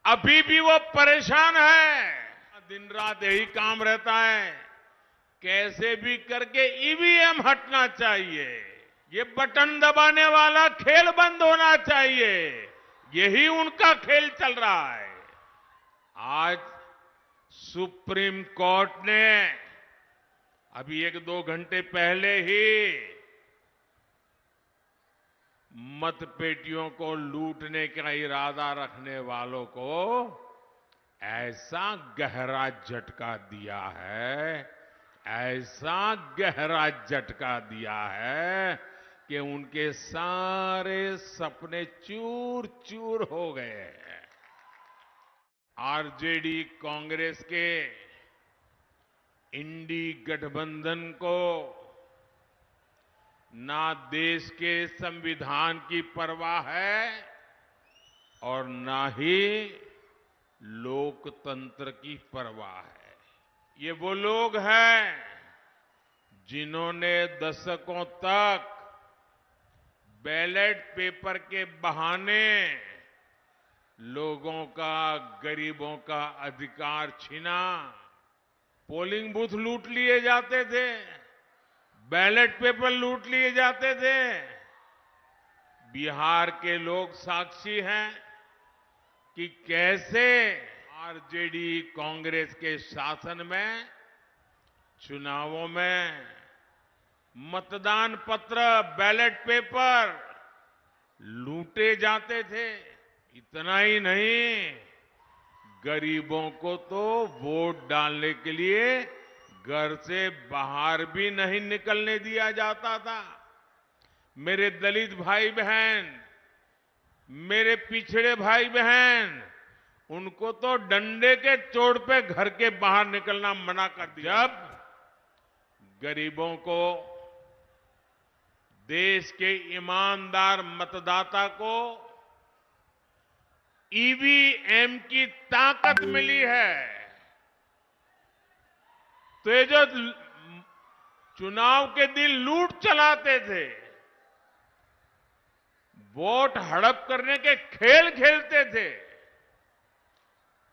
अभी भी वो परेशान है। दिन रात यही काम रहता है, कैसे भी करके ईवीएम हटना चाहिए, ये बटन दबाने वाला खेल बंद होना चाहिए, यही उनका खेल चल रहा है। आज सुप्रीम कोर्ट ने अभी 1-2 घंटे पहले ही मतपेटियों को लूटने का इरादा रखने वालों को ऐसा गहरा झटका दिया है, ऐसा गहरा झटका दिया है कि उनके सारे सपने चूर चूर हो गए हैं। आरजेडी कांग्रेस के इंडी गठबंधन को ना देश के संविधान की परवाह है और ना ही लोकतंत्र की परवाह है। ये वो लोग हैं जिन्होंने दशकों तक बैलेट पेपर के बहाने लोगों का, गरीबों का अधिकार छीना। पोलिंग बूथ लूट लिए जाते थे, बैलेट पेपर लूट लिए जाते थे। बिहार के लोग साक्षी हैं कि कैसे आरजेडी कांग्रेस के शासन में चुनावों में मतदान पत्र, बैलेट पेपर लूटे जाते थे। इतना ही नहीं, गरीबों को तो वोट डालने के लिए घर से बाहर भी नहीं निकलने दिया जाता था। मेरे दलित भाई बहन, मेरे पिछड़े भाई बहन, उनको तो डंडे के चोट पे घर के बाहर निकलना मना कर दिया। जब गरीबों को, देश के ईमानदार मतदाता को ईवीएम की ताकत मिली है, तो ये जो चुनाव के दिन लूट चलाते थे, वोट हड़प करने के खेल खेलते थे,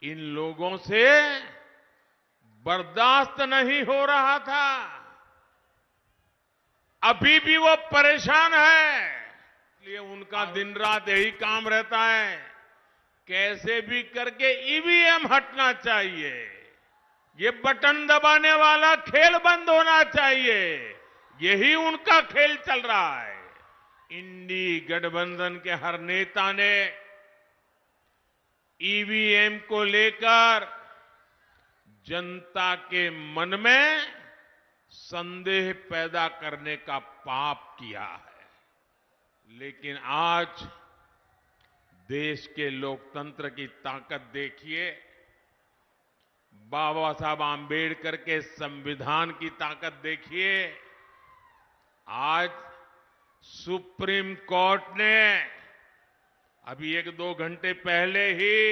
इन लोगों से बर्दाश्त नहीं हो रहा था। अभी भी वो परेशान है, इसलिए उनका दिन रात यही काम रहता है, कैसे भी करके ईवीएम हटना चाहिए, ये बटन दबाने वाला खेल बंद होना चाहिए, यही उनका खेल चल रहा है। इंडी गठबंधन के हर नेता ने ईवीएम को लेकर जनता के मन में संदेह पैदा करने का पाप किया है। लेकिन आज देश के लोकतंत्र की ताकत देखिए, बाबा साहब आंबेडकर के संविधान की ताकत देखिए। आज सुप्रीम कोर्ट ने अभी 1-2 घंटे पहले ही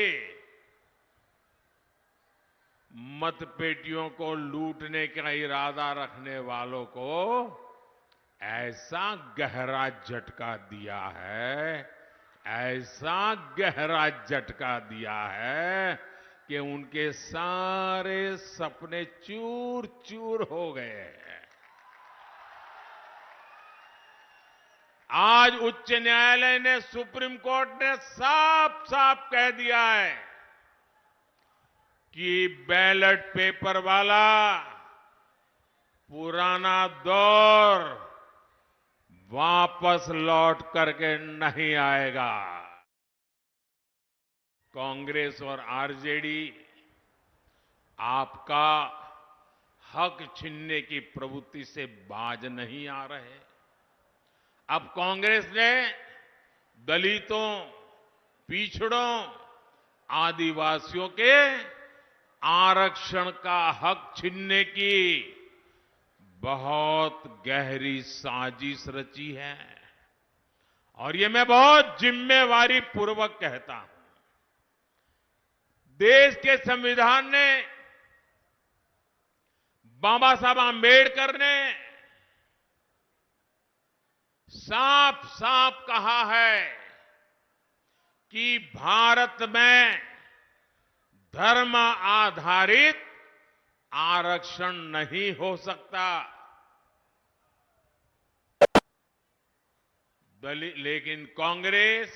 मतपेटियों को लूटने का इरादा रखने वालों को ऐसा गहरा झटका दिया है, ऐसा गहरा झटका दिया है कि उनके सारे सपने चूर चूर हो गए हैं। आज उच्च न्यायालय ने, सुप्रीम कोर्ट ने साफ साफ कह दिया है कि बैलेट पेपर वाला पुराना दौर वापस लौट करके नहीं आएगा। कांग्रेस और आरजेडी आपका हक छीनने की प्रवृत्ति से बाज नहीं आ रहे। अब कांग्रेस ने दलितों, पिछड़ों, आदिवासियों के आरक्षण का हक छीनने की बहुत गहरी साजिश रची है, और ये मैं बहुत जिम्मेवारी पूर्वक कहता हूं। देश के संविधान ने, बाबा साहब आंबेडकर ने साफ साफ कहा है कि भारत में धर्म आधारित आरक्षण नहीं हो सकता। लेकिन कांग्रेस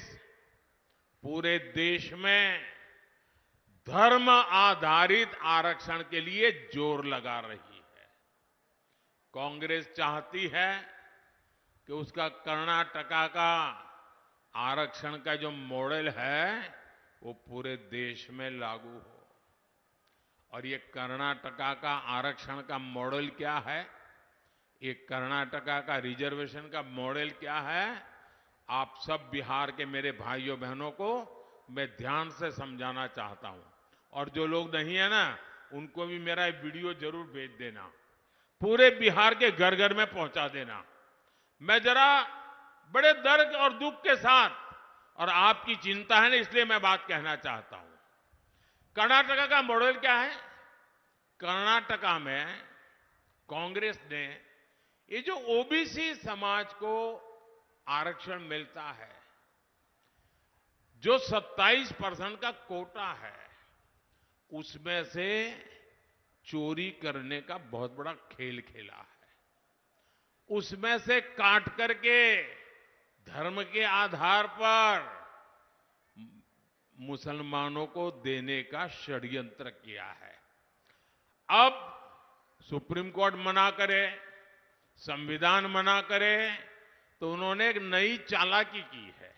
पूरे देश में धर्म आधारित आरक्षण के लिए जोर लगा रही है। कांग्रेस चाहती है कि उसका कर्नाटका का आरक्षण का जो मॉडल है वो पूरे देश में लागू हो। और ये कर्नाटका का आरक्षण का मॉडल क्या है, ये कर्नाटका का रिजर्वेशन का मॉडल क्या है, आप सब बिहार के मेरे भाइयों बहनों को मैं ध्यान से समझाना चाहता हूं। और जो लोग नहीं है ना, उनको भी मेरा ये वीडियो जरूर भेज देना, पूरे बिहार के घर घर में पहुंचा देना। मैं जरा बड़े दर्द और दुख के साथ, और आपकी चिंता है ना इसलिए मैं बात कहना चाहता हूं। कर्नाटका का मॉडल क्या है? कर्नाटका में कांग्रेस ने ये जो ओबीसी समाज को आरक्षण मिलता है, जो 27% का कोटा है, उसमें से चोरी करने का बहुत बड़ा खेल खेला है। उसमें से काट करके धर्म के आधार पर मुसलमानों को देने का षड्यंत्र किया है। अब सुप्रीम कोर्ट मना करे, संविधान मना करे, तो उन्होंने एक नई चालाकी की है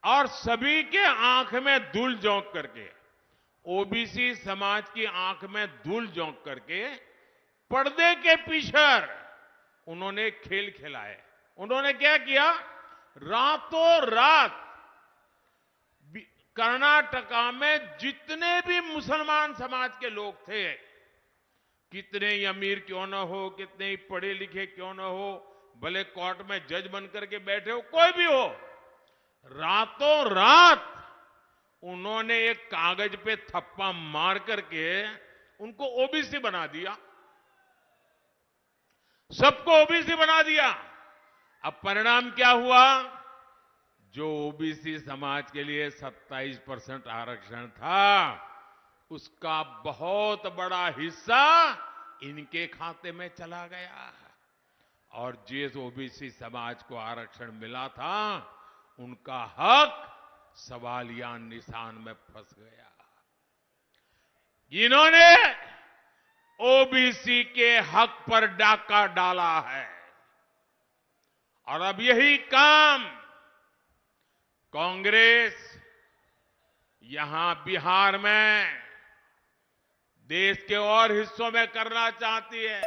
और सभी के आंख में धूल झोंक करके, ओबीसी समाज की आंख में धूल झोंक करके पर्दे के पीछे उन्होंने खेल खेलाए। उन्होंने क्या किया? रातों रात कर्नाटका में जितने भी मुसलमान समाज के लोग थे, कितने ही अमीर क्यों न हो, कितने ही पढ़े लिखे क्यों न हो, भले कोर्ट में जज बन करके बैठे हो, कोई भी हो, रातों रात उन्होंने एक कागज पे थप्पा मार करके उनको ओबीसी बना दिया, सबको ओबीसी बना दिया। अब परिणाम क्या हुआ? जो ओबीसी समाज के लिए 27% आरक्षण था, उसका बहुत बड़ा हिस्सा इनके खाते में चला गया। और जिस ओबीसी समाज को आरक्षण मिला था, उनका हक सवालिया निशान में फंस गया। इन्होंने ओबीसी के हक पर डाका डाला है और अब यही काम कांग्रेस यहां बिहार में, देश के और हिस्सों में करना चाहती है।